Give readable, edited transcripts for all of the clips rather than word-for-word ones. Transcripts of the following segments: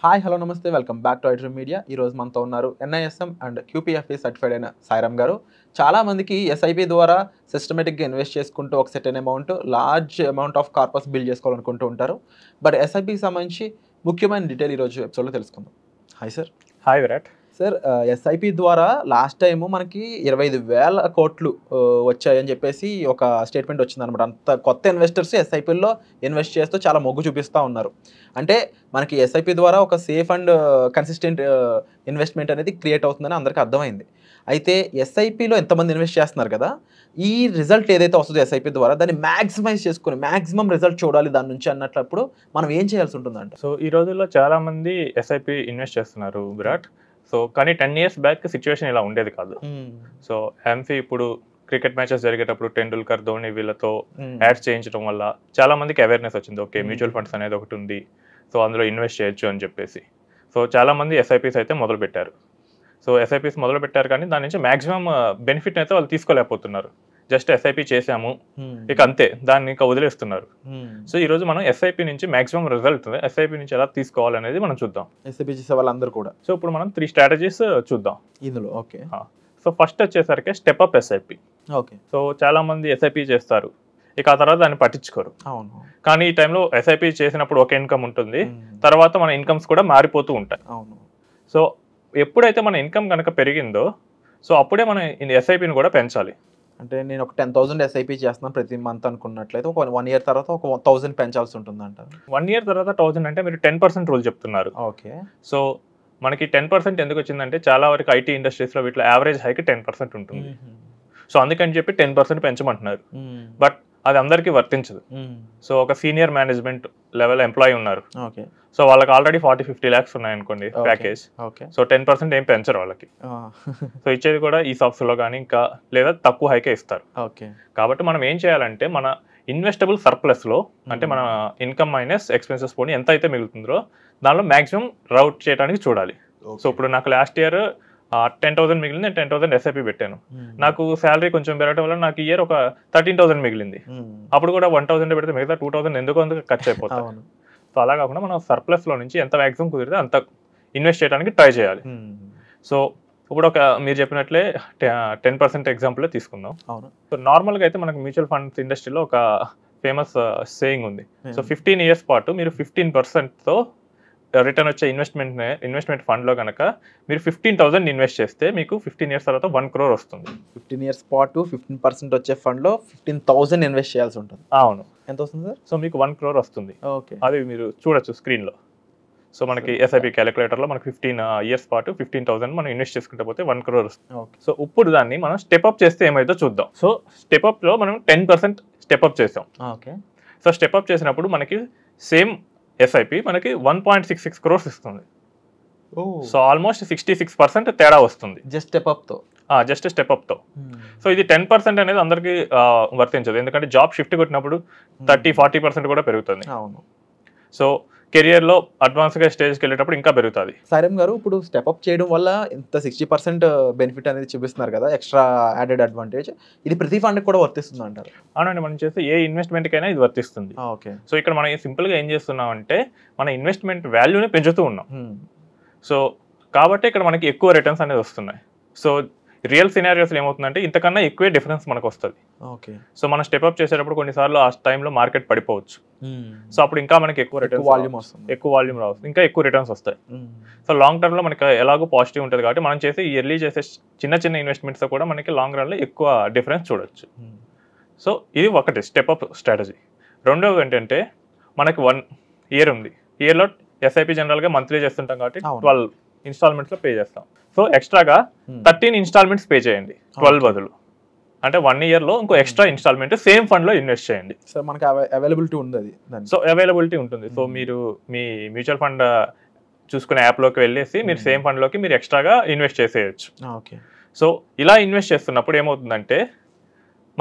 Hi hello నమస్తే welcome back to iDream media. ఈరోజు మనతో ఉన్నారు NISM అండ్ QPFE సర్టిఫైడ్ అయిన సాయిరామ్ గారు. చాలామందికి ఎస్ఐపి ద్వారా సిస్టమేటిక్గా ఇన్వెస్ట్ చేసుకుంటూ ఒక certain amount large amount of corpus build చేసుకోవాలనుకుంటూ ఉంటారు. బట్ ఎస్ఐపికి సంబంధించి ముఖ్యమైన డీటెయిల్ ఈరోజు ఎపిసోడ్లో తెలుసుకుందాం. Hi sir. Hi Virat. Sir, SIP ద్వారా లాస్ట్ టైము మనకి 25,000 కోట్లు వచ్చాయని చెప్పేసి ఒక స్టేట్మెంట్ వచ్చిందనమాట. అంత కొత్త ఇన్వెస్టర్స్ ఎస్ఐపిలో ఇన్వెస్ట్ చేస్తూ చాలా మొగ్గు చూపిస్తూ ఉన్నారు. అంటే మనకి ఎస్ఐపి ద్వారా ఒక సేఫ్ అండ్ కన్సిస్టెంట్ ఇన్వెస్ట్మెంట్ అనేది క్రియేట్ అవుతుందని అందరికీ అర్థమైంది. అయితే ఎస్ఐపిలో ఎంతమంది ఇన్వెస్ట్ చేస్తున్నారు కదా, ఈ రిజల్ట్ ఏదైతే వస్తుందో ఎస్ఐపి ద్వారా దాన్ని మ్యాక్సిమైజ్ చేసుకుని మ్యాక్సిమం రిజల్ట్ చూడాలి దాని నుంచి అన్నట్లప్పుడు మనం ఏం చేయాల్సి ఉంటుందంట? సో ఈ రోజుల్లో చాలా మంది ఎస్ఐపి ఇన్వెస్ట్ చేస్తున్నారు విరాట్. సో కానీ 10 years బ్యాక్ సిచ్యువేషన్ ఇలా ఉండేది కాదు. సో ఎంఫీ ఇప్పుడు క్రికెట్ మ్యాచెస్ జరిగేటప్పుడు టెండూల్కర్, ధోని వీళ్ళతో యాడ్స్ చేయించడం వల్ల చాలా మందికి అవేర్నెస్ వచ్చింది. ఓకే, మ్యూచువల్ ఫండ్స్ అనేది ఒకటి ఉంది, సో అందులో ఇన్వెస్ట్ చేయొచ్చు అని చెప్పేసి. సో చాలా మంది ఎస్ఐపిస్ అయితే మొదలు పెట్టారు. సో ఎస్ఐపిస్ మొదలు పెట్టారు కానీ దాని నుంచి మాక్సిమం బెనిఫిట్ అయితే వాళ్ళు తీసుకోలేకపోతున్నారు. జస్ట్ ఎస్ఐపి చేసాము ఇక అంతే, దాన్ని ఇంకా వదిలేస్తున్నారు. సో ఈ రోజు మనం ఎస్ఐపి నుంచి మాక్సిమం రిజల్ట్ ఎస్ఐపి నుంచి ఎలా తీసుకోవాలనేది మనం చూద్దాం. ఎస్ఐపి చేసే వాళ్ళందరూ కూడా. సో ఇప్పుడు మనం 3 స్ట్రాటజీస్ చూద్దాం ఇందులో. ఓకే. సో ఫస్ట్ వచ్చేసరికి స్టెప్అప్ ఎస్ఐపి. ఓకే. సో చాలా మంది ఎస్ఐపి చేస్తారు, ఇక ఆ తర్వాత దాన్ని పట్టించుకోరు. అవును. కానీ ఈ టైంలో ఎస్ఐపి చేసినప్పుడు ఒక ఇన్కమ్ ఉంటుంది, తర్వాత మన ఇన్కమ్స్ కూడా మారిపోతూ ఉంటాయి. అవును. సో ఎప్పుడైతే మన ఇన్కమ్ కనుక పెరిగిందో సో అప్పుడే మనం ఎస్ఐపిని కూడా పెంచాలి. అంటే నేను ఒక 10,000 ఎస్ఐపి చేస్తున్నాను ప్రతి మంత్ అనుకున్నట్లయితే ఒక 1 year తర్వాత ఒక 1,000 పెంచాల్సి ఉంటుందంట. 1 year తర్వాత 1,000 అంటే మీరు 10% రూల్ చెప్తున్నారు. ఓకే. సో మనకి 10% ఎందుకు వచ్చిందంటే చాలా వరకు ఐటీ ఇండస్ట్రీస్లో వీటిలో యావరేజ్ హైక్ 10% ఉంటుంది. సో అందుకని చెప్పి 10% పెంచమంటున్నారు. బట్ అది అందరికీ వర్తించదు. సో ఒక సీనియర్ మేనేజ్మెంట్ లెవెల్ ఎంప్లాయీ ఉన్నారు, ఓకే. సో వాళ్ళకి ఆల్రెడీ 40-50 lakhs ఉన్నాయనుకోండి ప్యాకేజ్. ఓకే. సో 10% ఏం పెంచరు వాళ్ళకి. సో ఇచ్చేది కూడా ఈ సాఫ్ట్స్లో కానీ ఇంకా లేదా తక్కువ హైకే ఇస్తారు. ఓకే. కాబట్టి మనం ఏం చేయాలంటే మన ఇన్వెస్టబుల్ సర్ప్లస్లో అంటే మన ఇన్కమ్ మైనస్ ఎక్స్పెన్సెస్ పోనీ ఎంత అయితే మిగులుతుందో దానిలో మ్యాక్సిమం రౌట్ చేయడానికి చూడాలి. సో ఇప్పుడు నాకు లాస్ట్ ఇయర్ 10,000 మిగిలింది, నేను 10,000 ఎస్ఐపి పెట్టాను. నాకు శాలరీ కొంచెం పెరగడం వల్ల నాకు ఇయర్ ఒక 13,000 మిగిలింది. అప్పుడు కూడా 1,000 పెడితే మిగతా 2,000 ఎందుకు ఖర్చు అయిపోతాయి. సో అలా కాకుండా మనం సర్ప్లస్లో నుంచి ఎంత మ్యాక్సిమం కుదిరితే అంత ఇన్వెస్ట్ చేయడానికి ట్రై చేయాలి. సో ఇప్పుడు ఒక మీరు చెప్పినట్లే 10% ఎగ్జాంపుల్ తీసుకుందాం. అవును. సో నార్మల్గా అయితే మనకు మ్యూచువల్ ఫండ్స్ ఇండస్ట్రీలో ఒక ఫేమస్ సేయింగ్ ఉంది. సో 15 years పాటు మీరు 15%తో రిటర్న్ వచ్చే ఇన్వెస్ట్మెంట్ ఫండ్లో కనుక మీరు 15,000 ఇన్వెస్ట్ చేస్తే మీకు 15 years తర్వాత 1 crore వస్తుంది. 15 years పాటు 15% వచ్చే ఫండ్లో 15,000 ఇన్వెస్ట్ చేయాల్సి ఉంటుంది. అవును. ఎంత వస్తుంది సార్? సో మీకు 1 crore వస్తుంది. ఓకే. అది మీరు చూడొచ్చు స్క్రీన్లో. సో మనకి ఎస్ఐపి క్యాలిక్యులేటర్లో మనకి 15 years పాటు 15,000 మనం ఇన్వెస్ట్ చేసుకుంటే పోతే 1 crore వస్తుంది. ఓకే. సో ఇప్పుడు దాన్ని మనం స్టెప్అప్ చేస్తే ఏమైతే చూద్దాం. సో స్టెప్అప్లో మనం 10% స్టెప్అప్ చేసాం. ఓకే. సో స్టెప్అప్ చేసినప్పుడు మనకి సేమ్ ఎస్ఐపి మనకి 1.66 crores ఇస్తుంది. సో ఆల్మోస్ట్ 66% తేడా వస్తుంది జస్ట్ స్టెప్అప్తో. జస్ట్ స్టెప్అప్తో. సో ఇది 10% అనేది అందరికీ వర్తించదు, ఎందుకంటే జాబ్ షిఫ్ట్ కొట్టినప్పుడు 30-40% కూడా పెరుగుతుంది. అవును. సో కెరియర్లో అడ్వాన్స్గా స్టేజ్కి వెళ్ళేటప్పుడు ఇంకా పెరుగుతుంది. సాయిరామ్ గారు, ఇప్పుడు స్టెప్అప్ చేయడం వల్ల ఇంత 60% బెనిఫిట్ అనేది చూపిస్తున్నారు కదా, ఎక్స్ట్రా యాడెడ్ అడ్వాంటేజ్, ఇది ప్రతి ఫండ్కి కూడా వర్తిస్తుంది అంటారు? అవునండి, మనం చేస్తే ఏ ఇన్వెస్ట్మెంట్కైనా ఇది వర్తిస్తుంది. ఓకే. సో ఇక్కడ మనం సింపుల్గా ఏం చేస్తున్నాం అంటే మన ఇన్వెస్ట్మెంట్ వాల్యూని పెంచుతూ ఉన్నాం. సో కాబట్టి ఇక్కడ మనకి ఎక్కువ రిటర్న్స్ అనేది వస్తున్నాయి. సో రియల్ సినారియోస్లో ఏమవుతుందంటే ఇంతకన్నా ఎక్కువే డిఫరెన్స్ మనకు వస్తుంది. ఓకే. సో మనం స్టెప్అప్ చేసేటప్పుడు కొన్నిసార్లు ఆ టైంలో మార్కెట్ పడిపోవచ్చు. సో అప్పుడు ఇంకా మనకి ఎక్కువ రిటర్న్స్, ఎక్కువ వాల్యూమ్ రావచ్చు, ఇంకా ఎక్కువ రిటర్న్స్ వస్తాయి. సో లాంగ్ టర్మ్లో మనకి ఎలాగో పాజిటివ్ ఉంటుంది కాబట్టి మనం చేసే ఇయర్లీ చేసే చిన్న చిన్న ఇన్వెస్ట్మెంట్స్ కూడా మనకి లాంగ్ రన్లో ఎక్కువ డిఫరెన్స్ చూడొచ్చు. సో ఇది ఒకటి స్టెప్అప్ స్ట్రాటజీ. రెండవది ఏంటంటే మనకి 1 year ఉంది. ఇయర్లో ఎస్ఐపి జనరల్గా మంత్లీ చేస్తుంటాం కాబట్టి 12 installmentsలో పే చేస్తాం. సో ఎక్స్ట్రాగా 13 installments పే చేయండి 12 బదులు. అంటే 1 yearలో ఇంకో ఎక్స్ట్రా ఇన్స్టాల్మెంట్ సేమ్ ఫండ్లో ఇన్వెస్ట్ చేయండి. సో మనకి అవైలబిలిటీ ఉంది అది. సో అవైలబిలిటీ ఉంటుంది. సో మీరు మీ మ్యూచువల్ ఫండ్ చూసుకునే యాప్లోకి వెళ్ళేసి మీరు సేమ్ ఫండ్లోకి మీరు ఎక్స్ట్రాగా ఇన్వెస్ట్ చేసేయచ్చు. ఓకే. సో ఇలా ఇన్వెస్ట్ చేస్తున్నప్పుడు ఏమవుతుందంటే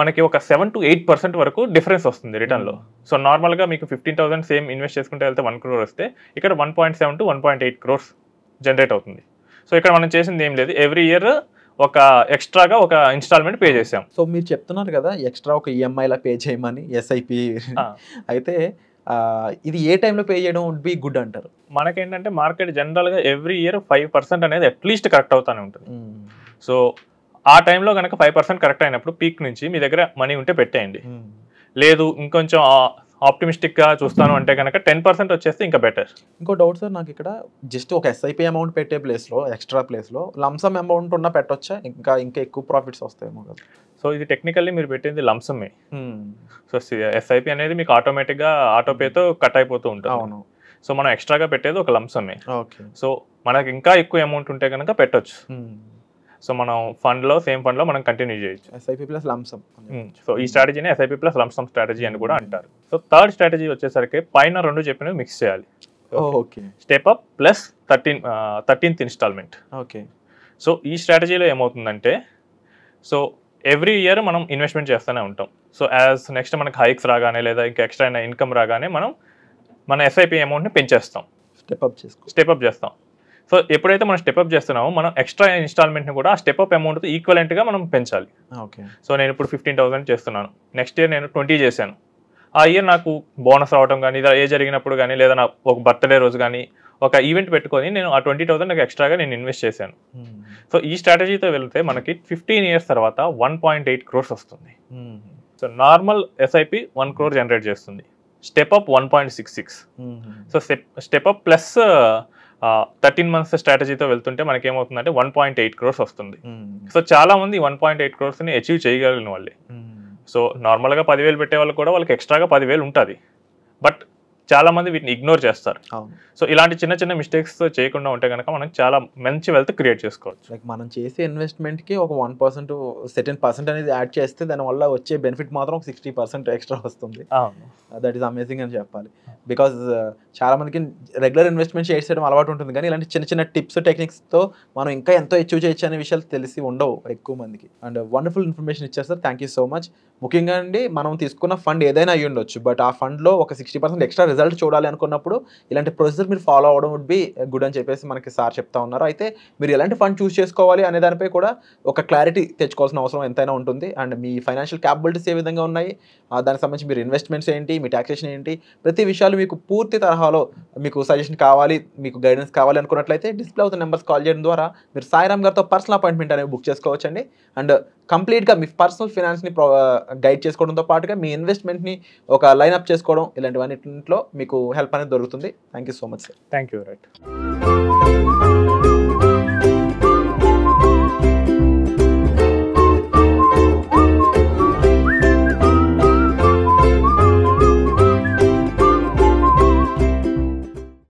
మనకి ఒక 7-8% వరకు డిఫరెన్స్ వస్తుంది రిటర్న్లో. సో నార్మల్గా మీకు 15,000 సేమ్ ఇన్వెస్ట్ చేసుకుంటే వెళ్తే 1 crore వస్తే ఇక్కడ 1.7 to 1.8 crores జనరేట్ అవుతుంది. సో ఇక్కడ మనం చేసింది ఏం లేదు, ఎవ్రీ ఇయర్ ఒక ఎక్స్ట్రాగా ఒక ఇన్స్టాల్మెంట్ పే చేసాం. సో మీరు చెప్తున్నారు కదా ఎక్స్ట్రా ఒక ఈఎంఐ లా పే చేయమని ఎస్ఐపి. అయితే ఇది ఏ టైంలో పే చేయడం వుడ్ బి గుడ్ అంటారు? మనకేంటంటే మార్కెట్ జనరల్గా ఎవ్రీ ఇయర్ 5% అనేది అట్లీస్ట్ కరెక్ట్ అవుతానే ఉంటుంది. సో ఆ టైంలో కనుక 5% కరెక్ట్ అయినప్పుడు పీక్ నుంచి మీ దగ్గర మనీ ఉంటే పెట్టేయండి. లేదు ఇంకొంచెం ఆప్టిమిస్టిక్గా చూస్తాను అంటే కనుక 10% వచ్చేస్తే ఇంకా బెటర్. ఇంకో డౌట్ సార్ నాకు ఇక్కడ, జస్ట్ ఒక ఎస్ఐపి అమౌంట్ పెట్టే ప్లేస్లో, ఎక్స్ట్రా ప్లేస్లో లంసమ్ అమౌంట్ ఉన్నా పెట్టొచ్చా? ఇంకా ఎక్కువ ప్రాఫిట్స్ వస్తాయేమో కదా. సో ఇది టెక్నికల్లీ మీరు పెట్టింది లంసమే. సో ఎస్ఐపి అనేది మీకు ఆటోమేటిక్గా ఆటోపేతో కట్ అయిపోతూ ఉంటుంది. అవును. సో మనం ఎక్స్ట్రాగా పెట్టేది ఒక లంసమే. ఓకే. సో మనకి ఇంకా ఎక్కువ అమౌంట్ ఉంటే కనుక పెట్టొచ్చు. సో మనం సేమ్ ఫండ్లో మనం కంటిన్యూ చేయొచ్చు. SIP plus lump sum. సో ఈ స్ట్రాటజీని ఎస్ఐపి ప్లస్ లంసమ్ స్ట్రాటజీ అని కూడా అంటారు. సో థర్డ్ స్ట్రాటజీ వచ్చేసరికి పైన 2 చెప్పినవి మిక్స్ చేయాలి. Okay. Step up plus 13th instalment. Okay. So ఈ స్ట్రాటజీలో ఏమవుతుందంటే, సో ఎవ్రీ ఇయర్ మనం ఇన్వెస్ట్మెంట్ చేస్తూనే ఉంటాం. సో యాజ్ నెక్స్ట్ మనకి హైక్స్ రాగానే లేదా ఇంకా ఎక్స్ట్రా అయినా ఇన్కమ్ రాగానే మనం మన ఎస్ఐపి అమౌంట్ని పెంచేస్తాం, స్టెప్ అప్ చేస్తాం. సో ఎప్పుడైతే మనం స్టెప్ అప్ చేస్తున్నామో మనం ఎక్స్ట్రా ఇన్స్టాల్మెంట్ని కూడా ఆ స్టెప్ అప్ అమౌంట్తో ఈక్వలెంట్గా మనం పెంచాలి. ఓకే. సో నేను ఇప్పుడు 15,000 చేస్తున్నాను, నెక్స్ట్ ఇయర్ నేను 20 చేశాను. ఆ ఇయర్ నాకు బోనస్ రావడం కానీ, లేదా ఏ జరిగినప్పుడు కానీ, లేదా నా ఒక బర్త్డే రోజు కానీ ఒక ఈవెంట్ పెట్టుకొని నేను ఆ 20,000 నాకు ఎక్స్ట్రాగా నేను ఇన్వెస్ట్ చేశాను. సో ఈ స్ట్రాటజీతో వెళ్తే మనకి 15 years తర్వాత 1.8 crores వస్తుంది. So normal SIP 1 crore generate చేస్తుంది, స్టెప్ అప్ 1.66. సో స్టెప్ అప్ ప్లస్ 13 months స్ట్రాటజీతో వెళ్తుంటే మనకి ఏమవుతుందంటే 1.8 crores వస్తుంది. సో చాలా మంది 1.8 crores అచీవ్ చేయగలిగిన వాళ్ళే. సో నార్మల్గా 10,000 పెట్టే వాళ్ళు కూడా వాళ్ళకి ఎక్స్ట్రాగా 10,000 ఉంటుంది, బట్ చాలా మంది వీటిని ఇగ్నోర్ చేస్తారు. సో ఇలాంటి చిన్న చిన్న మిస్టేక్స్ చేయకుండా ఉంటే కనుక మనం చాలా మంచి వెల్త్ క్రియేట్ చేసుకోవచ్చు. లైక్ మనం చేసే ఇన్వెస్ట్మెంట్కి ఒక 1% సెర్టెన్ పర్సెంట్ అనేది యాడ్ చేస్తే దానివల్ల వచ్చే బెనిఫిట్ మాత్రం 60% ఎక్స్ట్రా వస్తుంది. దట్ ఈస్ అమేజింగ్ అని చెప్పాలి. బికాజ్ చాలా మందికి రెగ్యులర్ ఇన్వెస్ట్మెంట్ చేయడం అలవాటు ఉంటుంది, కానీ ఇలాంటి చిన్న చిన్న టిప్స్ టెక్నిక్స్తో మనం ఇంకా ఎంతో అచీవ్ చేయొచ్చు అనే విషయాలు తెలిసి ఉండవు ఎక్కువ మందికి. అండ్ వండర్ఫుల్ ఇన్ఫర్మేషన్ ఇచ్చారు sir, thank you so much. ముఖ్యంగా అండి, మనం తీసుకున్న ఫండ్ ఏదైనా అయ్యి ఉండొచ్చు, బట్ ఆ ఫండ్లో ఒక 60% ఎక్స్ట్రా రిజల్ట్ చూడాలి అనుకున్నప్పుడు ఇలాంటి ప్రొసీజర్ మీరు ఫాలో అవడం వుడ్ బి గుడ్ అని చెప్పేసి మనకి సార్ చెప్తా ఉన్నారు. అయితే మీరు ఎలాంటి ఫండ్ చూస్ చేసుకోవాలి అనే దానిపై కూడా ఒక క్లారిటీ తెచ్చుకోవాల్సిన అవసరం ఎంతైనా ఉంటుంది. అండ్ మీ ఫైనాన్షియల్ క్యాపబిలిటీస్ ఏ విధంగా ఉన్నాయి, దానికి సంబంధించి మీరు ఇన్వెస్ట్మెంట్స్ ఏంటి, మీ టాక్సేషన్ ఏంటి, ప్రతి విషయాలు మీకు పూర్తి తరహాలో మీకు సజెషన్ కావాలి, మీకు గైడెన్స్ కావాలి అనుకున్నట్లయితే డిస్ప్లే అవుతున్న నెంబర్స్ కాల్ చేయడం ద్వారా మీరు సాయిరామ్ గారితో పర్సనల్ అపాయింట్మెంట్ అనేవి బుక్ చేసుకోవచ్చండి. అండ్ కంప్లీట్గా మీ పర్సనల్ ఫైనాన్స్ని గైడ్ చేసుకోవడంతో పాటుగా మీ ఇన్వెస్ట్మెంట్ని ఒక లైన్అప్ చేసుకోవడం, ఇలాంటివన్నింటిలో మీకు హెల్ప్ అనేది దొరుకుతుంది. Thank you so much sir. Thank you. Right.